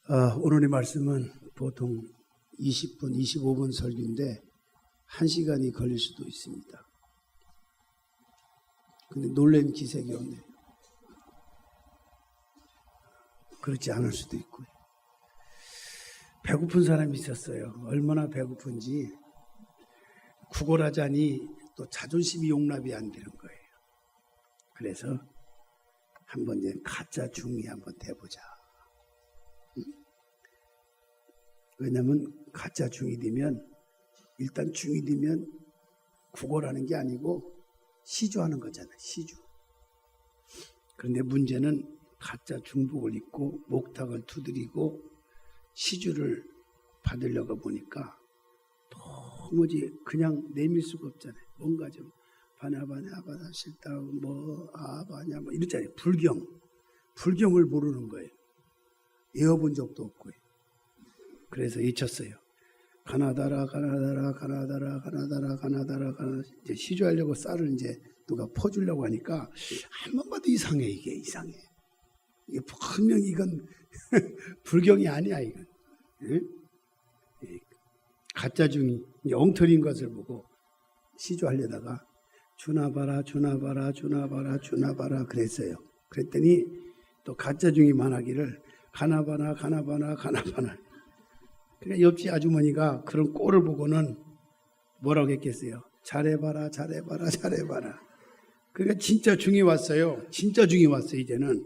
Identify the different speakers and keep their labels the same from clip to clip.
Speaker 1: 오늘의 말씀은 보통 20분, 25분 설교인데 1시간이 걸릴 수도 있습니다. 근데 놀란 기색이 없네요. 그렇지 않을 수도 있고요. 배고픈 사람이 있었어요. 얼마나 배고픈지 구걸하자니 또 자존심이 용납이 안 되는 거예요. 그래서 한번 이제 가짜 중이 한번 돼보자. 왜냐하면 가짜 중이 되면 일단 중이 되면 구걸하는 게 아니고 시주하는 거잖아요. 시주. 그런데 문제는 가짜 중복을 입고 목탁을 두드리고 시주를 받으려고 보니까 도무지 그냥 내밀 수가 없잖아요. 뭔가 좀 바냐 싫다 바냐 이랬잖아요. 불경을 모르는 거예요. 외워본 적도 없고요. 그래서 잊혔어요. 가나다라 이제 시주하려고 쌀을 이제 누가 퍼주려고 하니까 한 번 봐도 이상해. 이게 분명히 이건 불경이 아니야. 이건 가짜 중이 엉터리인 것을 보고 시주하려다가 주나봐라 그랬어요. 그랬더니 또 가짜 중이 말하기를 가나바나. 그러니까 옆집 아주머니가 그런 꼴을 보고는 뭐라고 했겠어요? 잘해봐라. 그러니까 진짜 중이 왔어요. 이제는.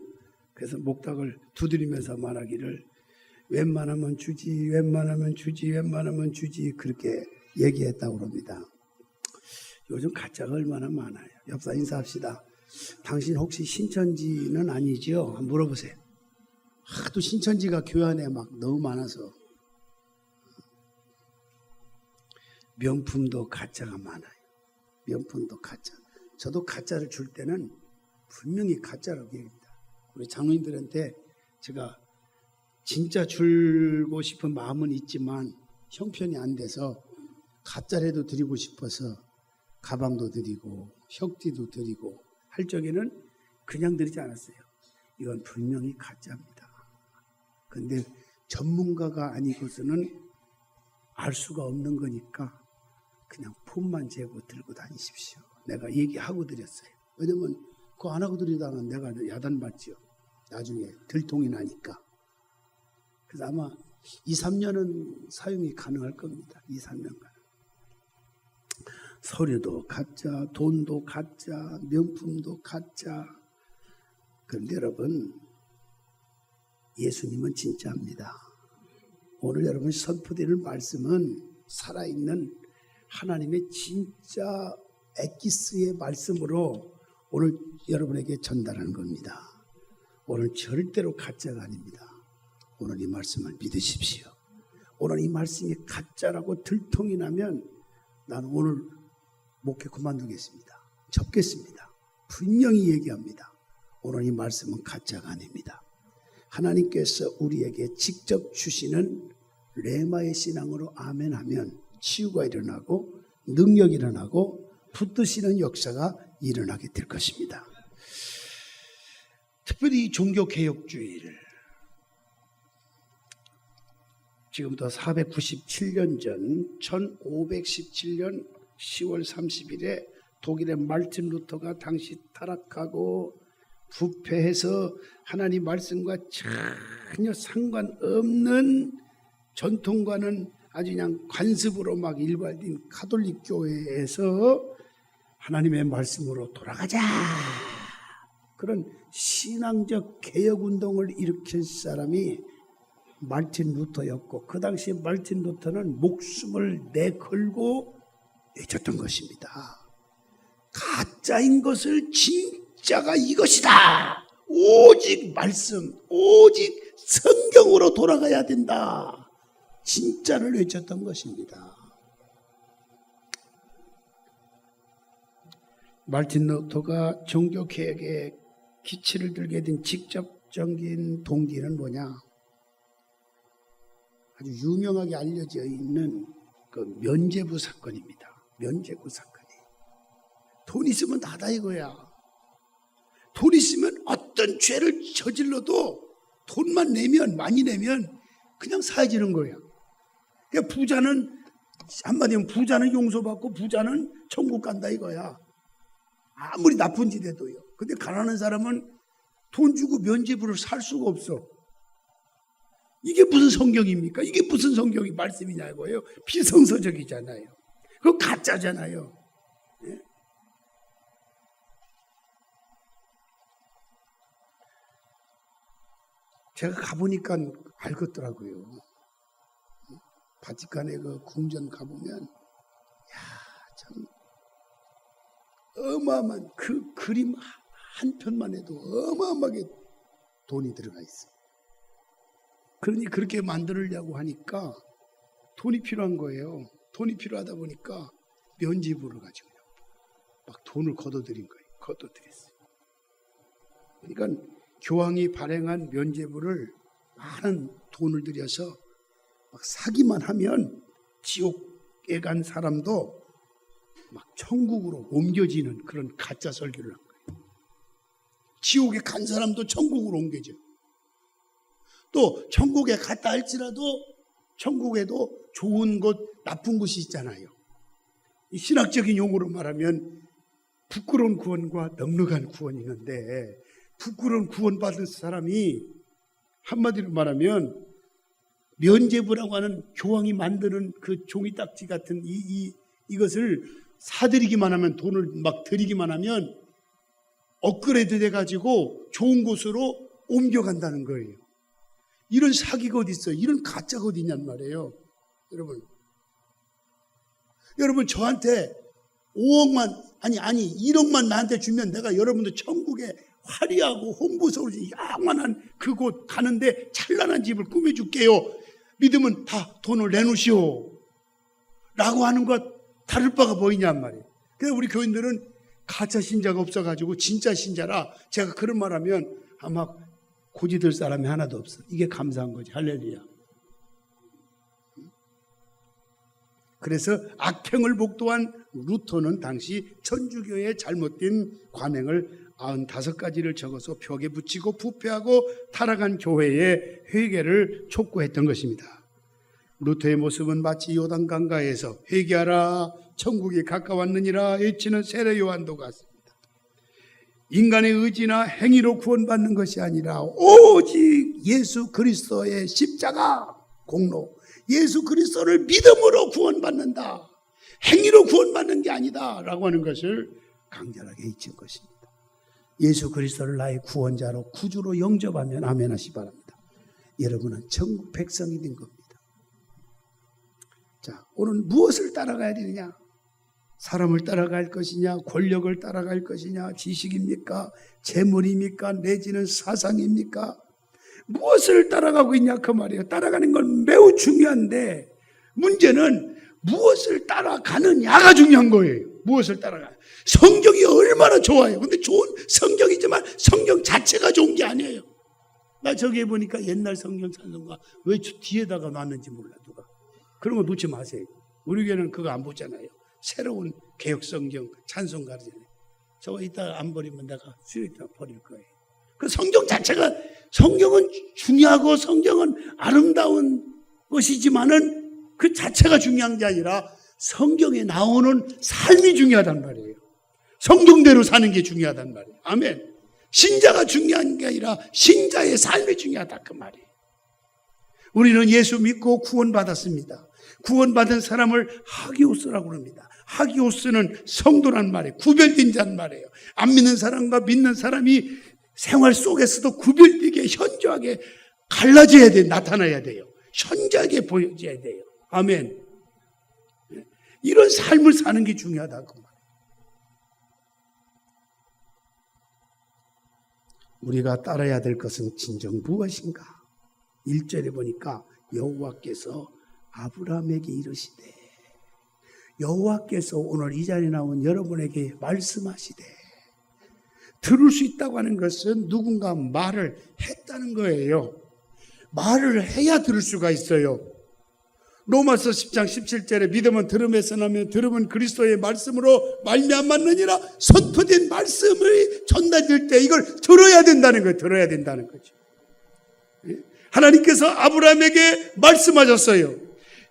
Speaker 1: 그래서 목탁을 두드리면서 말하기를 웬만하면 주지 그렇게 얘기했다고 합니다. 요즘 가짜가 얼마나 많아요. 옆사 인사합시다. 당신 혹시 신천지는 아니지요? 한번 물어보세요. 하도 신천지가 교회 안에 막 너무 많아서 명품도 가짜가 많아요. 명품도 가짜. 저도 가짜를 줄 때는 분명히 가짜라고 얘기합니다. 우리 장로님들한테 제가 진짜 주고 싶은 마음은 있지만 형편이 안 돼서 가짜라도 드리고 싶어서 가방도 드리고 혁띠도 드리고 할 적에는 그냥 드리지 않았어요. 이건 분명히 가짜입니다. 그런데 전문가가 아니고서는 알 수가 없는 거니까 그냥 폰만 재고 들고 다니십시오. 내가 얘기하고 드렸어요. 왜냐면 그거 안 하고 드리다가 내가 야단받죠. 나중에 들통이 나니까. 그래서 아마 2, 3년은 사용이 가능할 겁니다. 2, 3년간. 서류도 가짜, 돈도 가짜, 명품도 가짜. 그런데 여러분, 예수님은 진짜입니다. 오늘 여러분 선포드릴 말씀은 살아있는 하나님의 진짜 엑기스의 말씀으로 오늘 여러분에게 전달하는 겁니다. 오늘 절대로 가짜가 아닙니다. 오늘 이 말씀을 믿으십시오. 오늘 이 말씀이 가짜라고 들통이 나면 나는 오늘 목회 그만두겠습니다. 접겠습니다. 분명히 얘기합니다. 오늘 이 말씀은 가짜가 아닙니다. 하나님께서 우리에게 직접 주시는 레마의 신앙으로 아멘하면 치유가 일어나고 능력이 일어나고 붙드시는 역사가 일어나게 될 것입니다. 특별히 종교개혁주의를 지금부터 497년 전 1517년 10월 30일에 독일의 마르틴 루터가 당시 타락하고 부패해서 하나님 말씀과 전혀 상관없는 전통과는 아주 그냥 관습으로 막 일관된 가톨릭 교회에서 하나님의 말씀으로 돌아가자. 그런 신앙적 개혁운동을 일으킨 사람이 마르틴 루터였고 그 당시 마르틴 루터는 목숨을 내걸고 외쳤던 것입니다. 가짜인 것을 진짜가 이것이다. 오직 말씀, 오직 성경으로 돌아가야 된다. 진짜를 외쳤던 것입니다. 마르틴 루터가 종교개혁에 기치를 들게 된 직접적인 동기는 뭐냐? 아주 유명하게 알려져 있는 그 면죄부 사건입니다. 면죄부 사건이. 돈 있으면 다다 이거야. 돈 있으면 어떤 죄를 저질러도 돈만 내면, 많이 내면 그냥 사해지는 거야. 그러니까 부자는 한마디면 부자는 용서받고 부자는 천국 간다 이거야. 아무리 나쁜 짓 해도요. 근데 가난한 사람은 돈 주고 면죄부를 살 수가 없어. 이게 무슨 성경입니까? 이게 무슨 성경이 말씀이냐고요. 비성서적이잖아요. 그거 가짜잖아요. 예? 제가 가보니까 알겠더라고요. 바티칸에 그 궁전 가보면, 참 어마어마한 그 그림 한 편만 해도 어마어마하게 돈이 들어가 있어요. 그러니 그렇게 만들려고 하니까 돈이 필요한 거예요. 돈이 필요하다 보니까 면죄부를 가지고 막 돈을 걷어들인 거예요. 걷어들였어요. 그러니까 교황이 발행한 면죄부를 많은 돈을 들여서 막 사기만 하면 지옥에 간 사람도 막 천국으로 옮겨지는 그런 가짜 설교를 한 거예요. 지옥에 간 사람도 천국으로 옮겨져. 또 천국에 갔다 할지라도 천국에도 좋은 곳, 나쁜 곳이 있잖아요. 이 신학적인 용어로 말하면 부끄러운 구원과 넉넉한 구원이 있는데, 부끄러운 구원받은 사람이 한마디로 말하면 면죄부라고 하는 교황이 만드는 그 종이딱지 같은 이것을 사들이기만 하면, 돈을 막 들이기만 하면 업그레이드 돼가지고 좋은 곳으로 옮겨간다는 거예요. 이런 사기가 어디 있어요? 이런 가짜가 어디 있냔 말이에요. 여러분 저한테 5억만 아니 1억만 나한테 주면 내가 여러분들 천국에 화려하고 홍보서울 영원한 그곳 가는데 찬란한 집을 꾸며줄게요. 믿으면 다 돈을 내놓으시오 라고 하는 것 다를 바가 보이냔 말이에요. 그래서 우리 교인들은 가짜 신자가 없어가지고 진짜 신자라 제가 그런 말하면 아마 고지들 사람이 하나도 없어. 이게 감사한 거지. 할렐루야. 그래서 악행을 복도한 루터는 당시 천주교의 잘못된 관행을 95가지를 적어서 벽에 붙이고 부패하고 타락한 교회의 회개를 촉구했던 것입니다. 루터의 모습은 마치 요단강가에서 회개하라 천국이 가까웠느니라 외치는 세례 요한도 같습니다. 인간의 의지나 행위로 구원받는 것이 아니라 오직 예수 그리스도의 십자가 공로, 예수 그리스도를 믿음으로 구원받는다. 행위로 구원받는 게 아니다 라고 하는 것을 강렬하게 잊힌 것입니다. 예수 그리스도를 나의 구원자로 구주로 영접하면 아멘 하시 바랍니다. 여러분은 천국 백성이 된 겁니다. 자, 오늘 무엇을 따라가야 되느냐? 사람을 따라갈 것이냐, 권력을 따라갈 것이냐, 지식입니까, 재물입니까, 내지는 사상입니까? 무엇을 따라가고 있냐 그 말이에요. 따라가는 건 매우 중요한데 문제는 무엇을 따라가느냐가 중요한 거예요. 무엇을 따라가. 성경이 얼마나 좋아요. 근데 좋은 성경이지만 성경 자체가 좋은 게 아니에요. 나 저기 보니까 옛날 성경 찬송가 왜 뒤에다가 놨는지 몰라 누가. 그런 거 놓지 마세요. 우리 교회는 그거 안 보잖아요. 새로운 개혁성경 찬송가잖아요. 저거 이따 안 버리면 내가 수요일에 버릴 거예요. 그 성경 자체가, 성경은 중요하고 성경은 아름다운 것이지만은 그 자체가 중요한 게 아니라 성경에 나오는 삶이 중요하단 말이에요. 성경대로 사는 게 중요하단 말이에요. 아멘. 신자가 중요한 게 아니라 신자의 삶이 중요하다 그 말이에요. 우리는 예수 믿고 구원받았습니다. 구원받은 사람을 하기오스라고 합니다. 하기오스는 성도란 말이에요. 구별된 자란 말이에요. 안 믿는 사람과 믿는 사람이 생활 속에서도 구별되게 현저하게 갈라져야 돼요. 나타나야 돼요. 현저하게 보여져야 돼요. 아멘. 이런 삶을 사는 게 중요하다고 말이에요. 우리가 따라야 될 것은 진정 무엇인가? 1절에 보니까 여호와께서 아브라함에게 이르시되, 여호와께서 오늘 이 자리에 나온 여러분에게 말씀하시되, 들을 수 있다고 하는 것은 누군가 말을 했다는 거예요. 말을 해야 들을 수가 있어요. 로마서 10장 17절에 믿음은 들음에서 나며 들음은 그리스도의 말씀으로 말미암았느니라. 선포된 말씀을 전달될 때 이걸 들어야 된다는 거예요. 들어야 된다는 거죠. 하나님께서 아브라함에게 말씀하셨어요.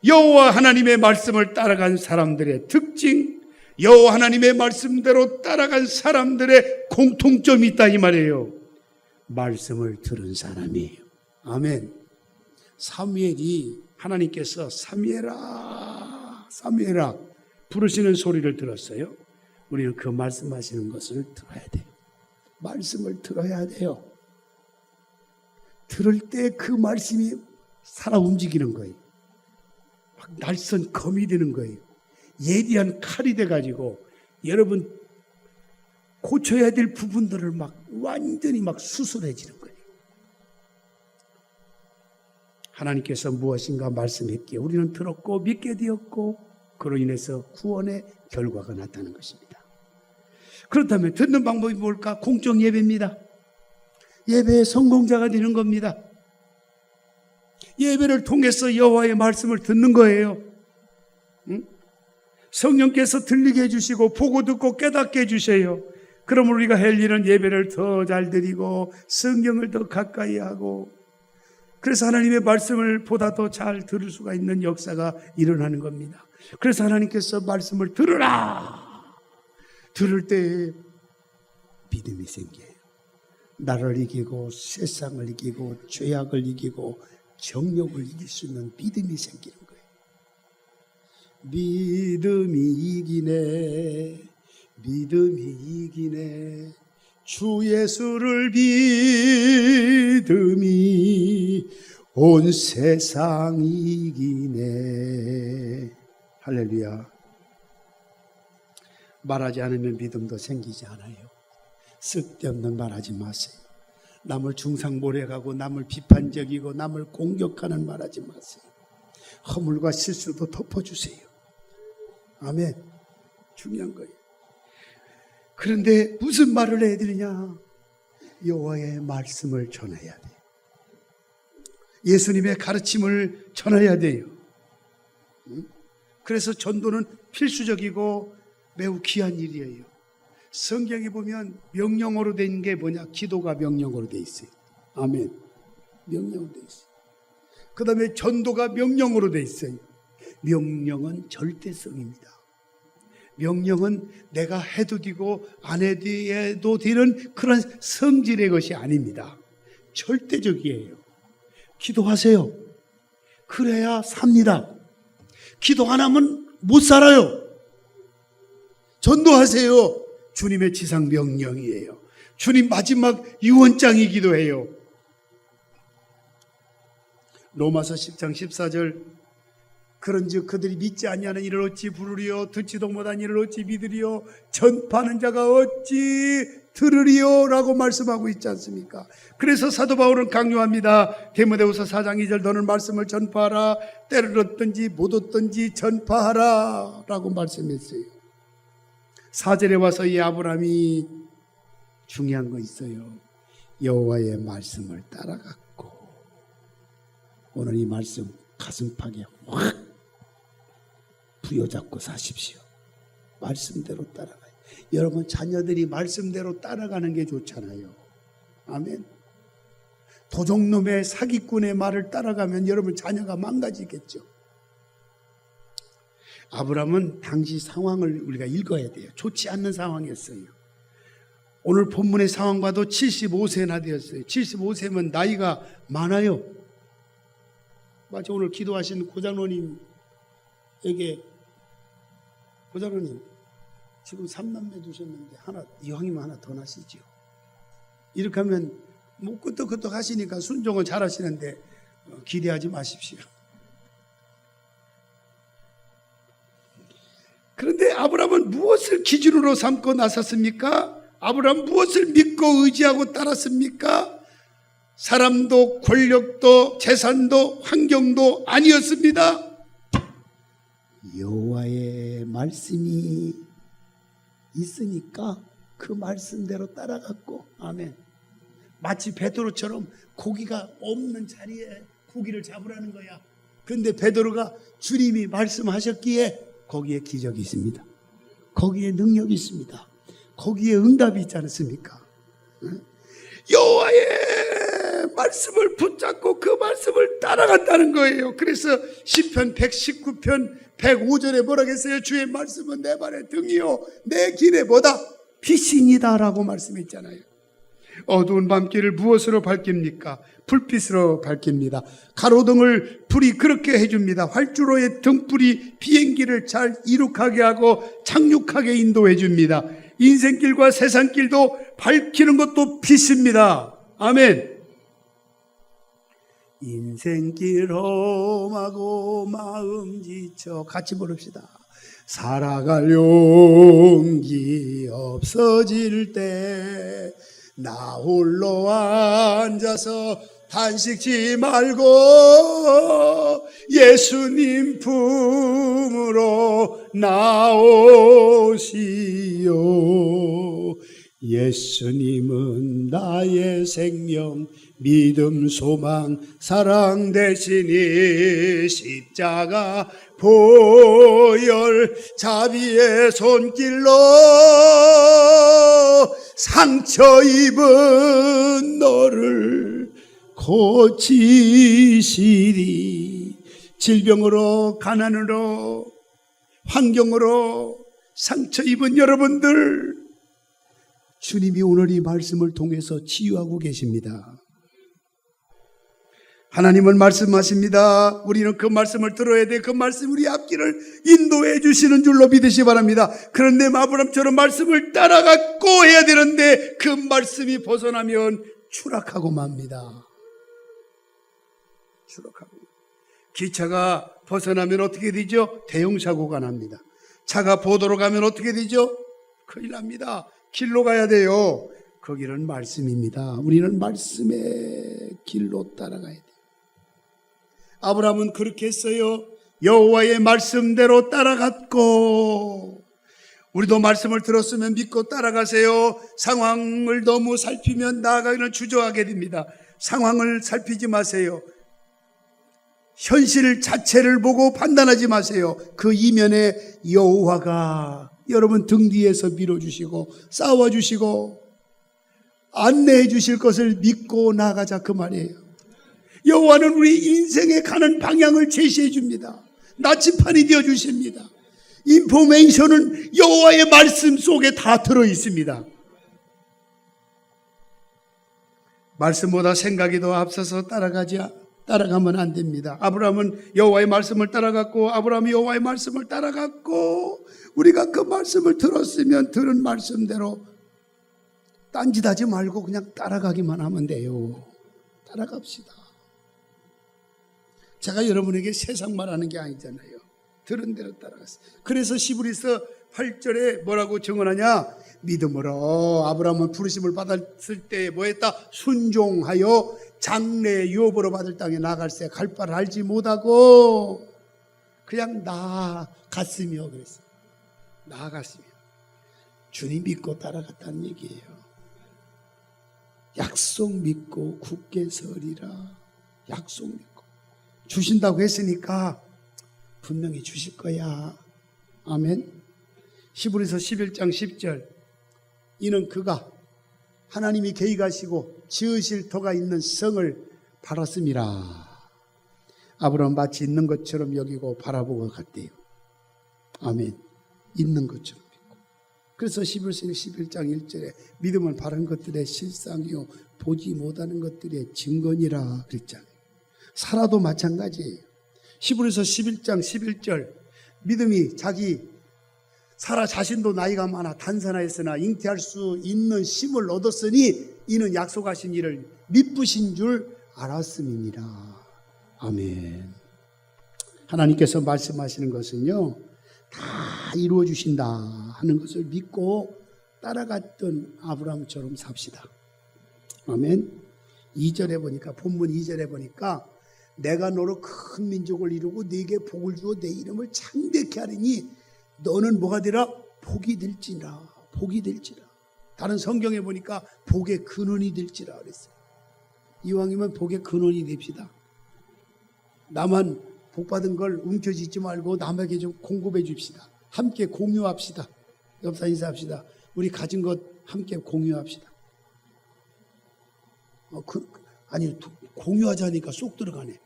Speaker 1: 여호와 하나님의 말씀을 따라간 사람들의 특징, 여호와 하나님의 말씀대로 따라간 사람들의 공통점이 있다 이 말이에요. 말씀을 들은 사람이에요. 아멘. 사무엘이 하나님께서 사무엘아 사무엘아 부르시는 소리를 들었어요. 우리는 그 말씀하시는 것을 들어야 돼요. 말씀을 들어야 돼요. 들을 때 그 말씀이 살아 움직이는 거예요. 막 날선 검이 되는 거예요. 예리한 칼이 돼가지고 여러분 고쳐야 될 부분들을 막 완전히 막 수술해지는 거예요. 하나님께서 무엇인가 말씀했기에 우리는 들었고 믿게 되었고 그로 인해서 구원의 결과가 나타나는 것입니다. 그렇다면 듣는 방법이 뭘까? 공적 예배입니다. 예배의 성공자가 되는 겁니다. 예배를 통해서 여호와의 말씀을 듣는 거예요. 성령께서 들리게 해주시고 보고 듣고 깨닫게 해주세요. 그러면 우리가 할 일은 예배를 더 잘 드리고 성경을 더 가까이 하고 그래서 하나님의 말씀을 보다 더 잘 들을 수가 있는 역사가 일어나는 겁니다. 그래서 하나님께서 말씀을 들으라. 들을 때 믿음이 생겨요. 나를 이기고 세상을 이기고 죄악을 이기고 정욕을 이길 수 있는 믿음이 생기는 거예요. 믿음이 이기네. 믿음이 이기네. 주 예수를 믿음이 온 세상 이기네. 할렐루야. 말하지 않으면 믿음도 생기지 않아요. 쓸데없는 말하지 마세요. 남을 중상모략하고 남을 비판적이고 남을 공격하는 말하지 마세요. 허물과 실수도 덮어주세요. 아멘. 중요한 거예요. 그런데 무슨 말을 해야 되느냐? 여호와의 말씀을 전해야 돼요. 예수님의 가르침을 전해야 돼요. 그래서 전도는 필수적이고 매우 귀한 일이에요. 성경에 보면 명령어로 된 게 뭐냐? 기도가 명령어로 돼 있어요. 아멘. 명령어로 돼 있어요. 그 다음에 전도가 명령어로 돼 있어요. 명령은 절대성입니다. 명령은 내가 해도 되고 안 해도 되는 그런 성질의 것이 아닙니다. 절대적이에요. 기도하세요. 그래야 삽니다. 기도 안 하면 못 살아요. 전도하세요. 주님의 지상 명령이에요. 주님 마지막 유언장이기도 해요. 로마서 10장 14절 그런즉 그들이 믿지 아니하는 이를 어찌 부르리요 듣지도 못한 이를 어찌 믿으리요 전파하는 자가 어찌 들으리요 라고 말씀하고 있지 않습니까? 그래서 사도 바울은 강요합니다. 디모데후서 4장 2절 너는 말씀을 전파하라. 때를 얻든지 못 얻든지 전파하라 라고 말씀했어요. 4절에 와서 이 아브라함이 중요한 거 있어요. 여호와의 말씀을 따라갔고 오늘 이 말씀 가슴팍에 확 부여잡고 사십시오. 말씀대로 따라가요. 여러분 자녀들이 말씀대로 따라가는 게 좋잖아요. 아멘. 도적놈의 사기꾼의 말을 따라가면 여러분 자녀가 망가지겠죠. 아브라함은 당시 상황을 우리가 읽어야 돼요. 좋지 않는 상황이었어요. 오늘 본문의 상황 봐도 75세나 되었어요. 75세면 나이가 많아요. 마치 오늘 기도하신 고장로님에게 고장로님 지금 3남매 두셨는데 이왕이면 하나 더 나시죠. 이렇게 하면 뭐 끄떡끄떡 하시니까 순종을 잘 하시는데 기대하지 마십시오. 그런데 아브라함은 무엇을 기준으로 삼고 나섰습니까? 아브라함은 무엇을 믿고 의지하고 따랐습니까? 사람도 권력도 재산도 환경도 아니었습니다. 여호와의 말씀이 있으니까 그 말씀대로 따라갔고 아멘. 마치 베드로처럼 고기가 없는 자리에 고기를 잡으라는 거야. 그런데 베드로가 주님이 말씀하셨기에 거기에 기적이 있습니다. 거기에 능력이 있습니다. 거기에 응답이 있지 않습니까? 여호와의 말씀을 붙잡고 그 말씀을 따라간다는 거예요. 그래서 시편 119편 105절에 뭐라고 했어요? 주의 말씀은 내 발의 등이요 내 길에 뭐다? 빛이니다 라고 말씀했잖아요. 어두운 밤길을 무엇으로 밝힙니까? 불빛으로 밝힙니다. 가로등을 불이 그렇게 해줍니다. 활주로의 등불이 비행기를 잘 이륙하게 하고 착륙하게 인도해 줍니다. 인생길과 세상길도 밝히는 것도 빛입니다. 아멘. 인생길 험하고 마음 지쳐 같이 부릅시다. 살아갈 용기 없어질 때 나 홀로 앉아서 단식지 말고 예수님 품으로 나오시오. 예수님은 나의 생명, 믿음, 소망, 사랑 되시니 십자가 보혈 자비의 손길로 상처 입은 너를 고치시리. 질병으로, 가난으로, 환경으로 상처 입은 여러분들, 주님이 오늘 이 말씀을 통해서 치유하고 계십니다. 하나님은 말씀하십니다. 우리는 그 말씀을 들어야 돼. 그 말씀 우리 앞길을 인도해 주시는 줄로 믿으시 바랍니다. 그런데 아브라함처럼 말씀을 따라가고 해야 되는데 그 말씀이 벗어나면 추락하고 맙니다. 추락하고. 기차가 벗어나면 어떻게 되죠? 대형사고가 납니다. 차가 보도로 가면 어떻게 되죠? 큰일 납니다. 길로 가야 돼요. 거기는 말씀입니다. 우리는 말씀의 길로 따라가야 돼요. 아브라함은 그렇게 했어요. 여호와의 말씀대로 따라갔고, 우리도 말씀을 들었으면 믿고 따라가세요. 상황을 너무 살피면 나아가기는 주저하게 됩니다. 상황을 살피지 마세요. 현실 자체를 보고 판단하지 마세요. 그 이면에 여호와가 여러분 등 뒤에서 밀어주시고 싸워주시고 안내해 주실 것을 믿고 나가자 그 말이에요. 여호와는 우리 인생에 가는 방향을 제시해 줍니다. 나침판이 되어 주십니다. 인포메이션은 여호와의 말씀 속에 다 들어 있습니다. 말씀보다 생각이 더 앞서서 따라가면 안 됩니다. 아브라함은 여호와의 말씀을 따라갔고, 아브라함이 여호와의 말씀을 따라갔고, 우리가 그 말씀을 들었으면 들은 말씀대로 딴짓하지 말고 그냥 따라가기만 하면 돼요. 따라갑시다. 제가 여러분에게 세상 말하는 게 아니잖아요. 들은 대로 따라갔어요. 그래서 시브리서 8절에 뭐라고 증언하냐? 믿음으로 아브라함은 부르심을 받았을 때 뭐했다? 순종하여 장래 유업으로 받을 땅에 나갈새 갈 바를 알지 못하고 그냥 나아갔으며 그랬어요. 나아갔으며 주님 믿고 따라갔다는 얘기예요. 약속 믿고 굳게 서리라. 약속 믿고 주신다고 했으니까 분명히 주실 거야. 아멘. 히브리서 11장 10절, 이는 그가 하나님이 계획하시고 지으실 터가 있는 성을 바랐음이라. 아브라함 마치 있는 것처럼 여기고 바라보고 갔대요. 아멘. 있는 것처럼 믿고. 그래서 히브리서 11장 1절에 믿음은 바른 것들의 실상이요 보지 못하는 것들의 증거니라 그랬잖아요. 살아도 마찬가지예요. 히브리서 11장 11절, 믿음이 사라 자신도 나이가 많아 단산하였으나 잉태할 수 있는 힘을 얻었으니 이는 약속하신 일을 미쁘신 줄 알았음이니라. 아멘. 하나님께서 말씀하시는 것은요, 다 이루어 주신다 하는 것을 믿고 따라갔던 아브라함처럼 삽시다. 아멘. 2절에 보니까, 본문 2절에 보니까 내가 너로 큰 민족을 이루고 네게 복을 주어 내 이름을 창대케 하리니 너는 뭐가 되라? 복이 될지라. 복이 될지라. 다른 성경에 보니까 복의 근원이 될지라 그랬어요. 이왕이면 복의 근원이 됩시다. 나만 복받은 걸 움켜쥐지 말고 남에게 좀 공급해 줍시다. 함께 공유합시다. 옆사 인사합시다. 우리 가진 것 함께 공유합시다. 공유하자니까 쏙 들어가네.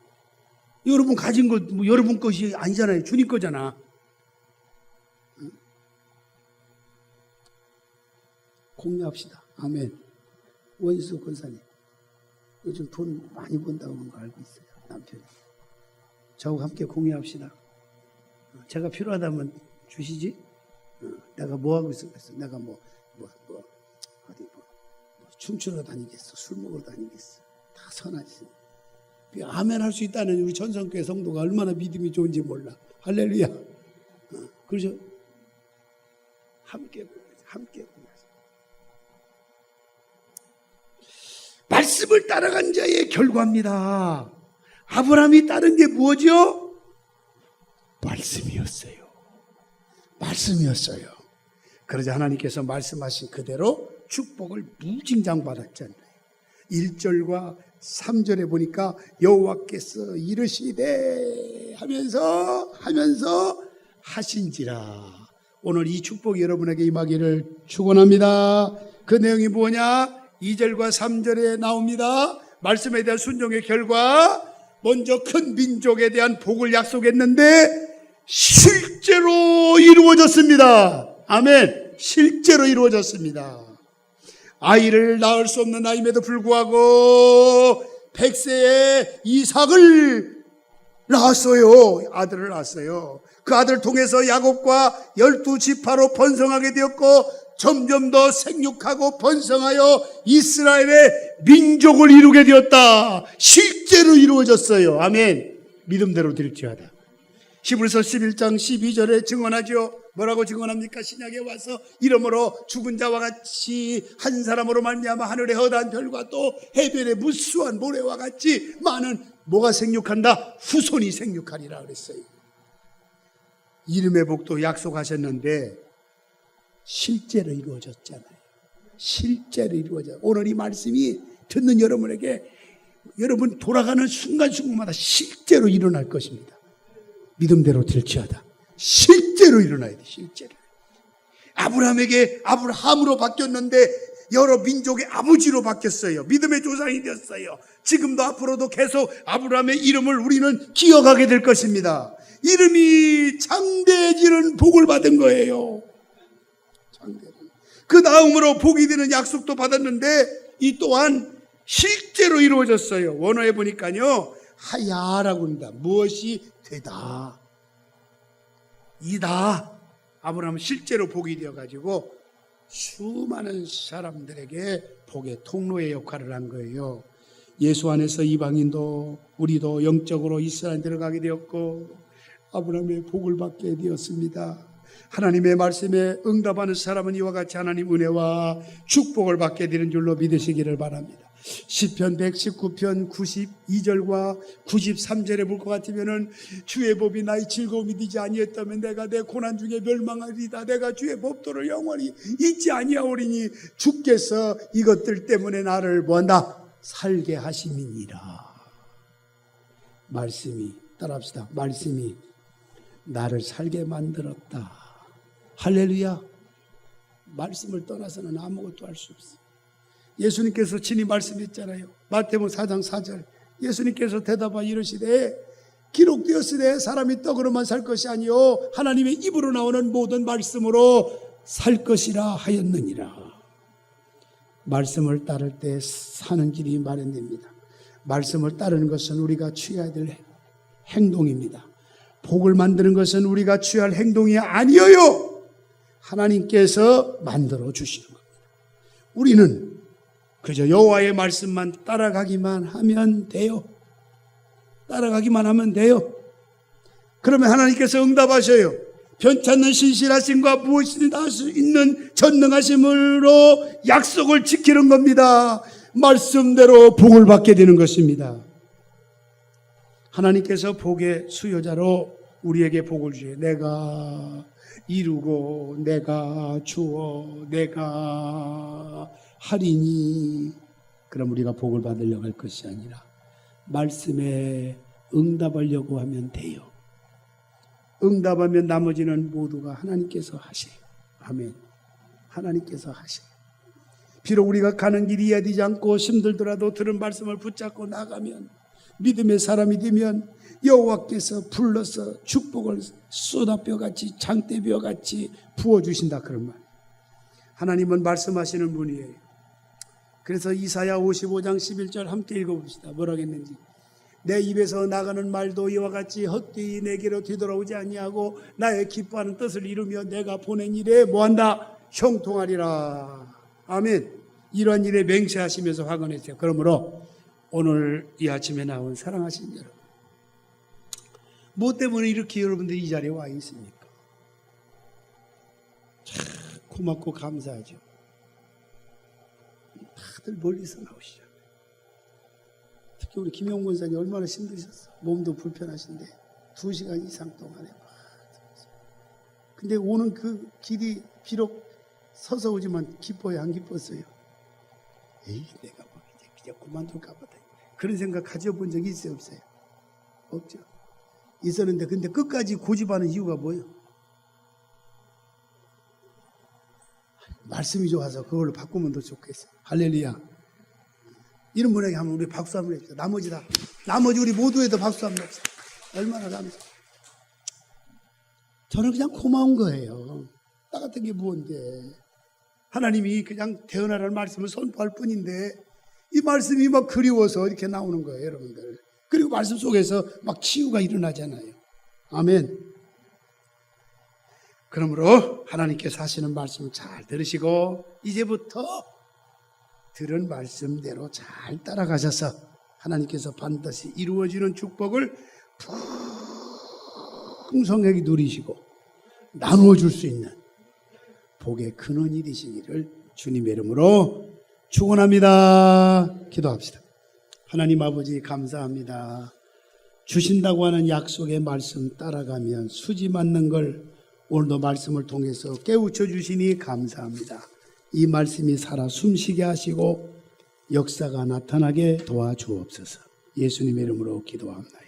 Speaker 1: 여러분 가진 것 뭐 여러분 것이 아니잖아요. 주님 거잖아. 공유합시다. 아멘. 원수 권사님 요즘 돈 많이 번다고 하는 거 알고 있어요. 남편이. 저하고 함께 공유합시다. 제가 필요하다면 주시지. 내가 뭐 하고 있어? 그래서 내가 어디 춤추러 다니겠어, 술 먹으러 다니겠어. 다 선하지. 아멘 할 수 있다는 우리 전성교회 성도가 얼마나 믿음이 좋은지 몰라. 할렐루야. 그래서 함께 공유하자. 말씀을 따라간 자의 결과입니다. 아브라함이 따른 게 뭐죠? 말씀이었어요. 그러자 하나님께서 말씀하신 그대로 축복을 무진장 받았잖아요. 1절과 3절에 보니까 여호와께서 이르시되 하면서 하신지라. 오늘 이 축복이 여러분에게 임하기를 축원합니다. 그 내용이 뭐냐? 2절과 3절에 나옵니다. 말씀에 대한 순종의 결과, 먼저 큰 민족에 대한 복을 약속했는데 실제로 이루어졌습니다. 아멘. 실제로 이루어졌습니다. 아이를 낳을 수 없는 나임에도 불구하고 100세에 이삭을 낳았어요. 아들을 낳았어요. 그 아들을 통해서 야곱과 12지파로 번성하게 되었고 점점 더 생육하고 번성하여 이스라엘의 민족을 이루게 되었다. 실제로 이루어졌어요. 아멘. 믿음대로 될지어다. 히브리서 11장 12절에 증언하죠. 뭐라고 증언합니까? 신약에 와서 이러므로 죽은 자와 같이 한 사람으로 말미암아 하늘의 허다한 별과 또 해변의 무수한 모래와 같이 많은 뭐가 생육한다? 후손이 생육하리라 그랬어요. 이름의 복도 약속하셨는데 실제로 이루어졌잖아요. 실제로 이루어져. 오늘 이 말씀이 듣는 여러분에게 여러분 돌아가는 순간순간마다 실제로 일어날 것입니다. 믿음대로 될지어다. 실제로 일어나야 돼. 실제로. 아브라함에게 아브라함으로 바뀌었는데 여러 민족의 아버지로 바뀌었어요. 믿음의 조상이 되었어요. 지금도 앞으로도 계속 아브라함의 이름을 우리는 기억하게 될 것입니다. 이름이 장대해지는 복을 받은 거예요. 그 다음으로 복이 되는 약속도 받았는데 이 또한 실제로 이루어졌어요. 원어에 보니까요, 하야라고 합니다. 무엇이 되다. 이다. 아브라함은 실제로 복이 되어가지고 수많은 사람들에게 복의 통로의 역할을 한 거예요. 예수 안에서 이방인도 우리도 영적으로 이스라엘 들어가게 되었고 아브라함의 복을 받게 되었습니다. 하나님의 말씀에 응답하는 사람은 이와 같이 하나님 은혜와 축복을 받게 되는 줄로 믿으시기를 바랍니다. 시편 119편 92절과 93절에 볼 것 같으면은 주의 법이 나의 즐거움이 되지 아니했다면 내가 내 고난 중에 멸망하리다. 내가 주의 법도를 영원히 잊지 아니하오리니 주께서 이것들 때문에 나를 뭐한다? 살게 하심이니라. 말씀이, 따라합시다. 말씀이 나를 살게 만들었다. 할렐루야. 말씀을 떠나서는 아무것도 할 수 없어요. 예수님께서 친히 말씀했잖아요. 마태복음 4장 4절. 예수님께서 대답하여 이르시되 기록되었으되 사람이 떡으로만 살 것이 아니요 하나님의 입으로 나오는 모든 말씀으로 살 것이라 하였느니라. 말씀을 따를 때 사는 길이 마련됩니다. 말씀을 따르는 것은 우리가 취해야 될 행동입니다. 복을 만드는 것은 우리가 취할 행동이 아니어요. 하나님께서 만들어 주시는 겁니다. 우리는 그저 여호와의 말씀만 따라가기만 하면 돼요. 따라가기만 하면 돼요. 그러면 하나님께서 응답하셔요. 변찮는 신실하심과 무엇이든 할 수 있는 전능하심으로 약속을 지키는 겁니다. 말씀대로 복을 받게 되는 것입니다. 하나님께서 복의 수요자로 우리에게 복을 주셔요. 내가 이루고 내가 주어 내가 하리니, 그럼 우리가 복을 받으려고 할 것이 아니라 말씀에 응답하려고 하면 돼요. 응답하면 나머지는 모두가 하나님께서 하세요. 아멘. 하나님께서 하세요. 비록 우리가 가는 길이 이해되지 않고 힘들더라도 들은 말씀을 붙잡고 나가면, 믿음의 사람이 되면 여호와께서 불러서 축복을 쏟아벼같이 장대벼같이 부어주신다, 그런 말. 하나님은 말씀하시는 분이에요. 그래서 이사야 55장 11절 함께 읽어봅시다. 뭐라겠는지. 내 입에서 나가는 말도 이와 같이 헛되이 내게로 뒤돌아오지 아니하고 나의 기뻐하는 뜻을 이루며 내가 보낸 일에 뭐한다? 형통하리라. 아멘. 이러한 일에 맹세하시면서 확언했어요. 그러므로 오늘 이 아침에 나온 사랑하신 여러분, 뭐 때문에 이렇게 여러분들이 이 자리에 와 있습니까? 참 고맙고 감사하죠. 다들 멀리서 나오시죠. 특히 우리 김용 권사님 얼마나 힘드셨어. 몸도 불편하신데 2시간 이상 동안에 근데 오는 그 길이 비록 서서 오지만 기뻐요, 안 기뻤어요? 에이, 내가 뭐 이제 그냥 그만둘까 보다. 그런 생각 가져본 적이 있어요, 없어요? 없죠. 있었는데 근데 끝까지 고집하는 이유가 뭐예요? 말씀이 좋아서 그걸로 바꾸면 더 좋겠어요. 할렐루야. 이런 분에게 한번 우리 박수 한번 해주세요. 나머지 우리 모두에도 박수 한번 해주세요. 얼마나 감사해요. 저는 그냥 고마운 거예요. 나 같은 게 뭔데. 하나님이 그냥 태어나라는 말씀을 선포할 뿐인데 이 말씀이 막 그리워서 이렇게 나오는 거예요, 여러분들. 그리고 말씀 속에서 막 치유가 일어나잖아요. 아멘. 그러므로 하나님께서 하시는 말씀 잘 들으시고 이제부터 들은 말씀대로 잘 따라가셔서 하나님께서 반드시 이루어지는 축복을 풍성하게 누리시고 나누어 줄 수 있는 복의 근원이 되시기를 주님의 이름으로 축원합니다. 기도합시다. 하나님 아버지 감사합니다. 주신다고 하는 약속의 말씀 따라가면 수지 맞는 걸 오늘도 말씀을 통해서 깨우쳐 주시니 감사합니다. 이 말씀이 살아 숨쉬게 하시고 역사가 나타나게 도와주옵소서. 예수님의 이름으로 기도합니다.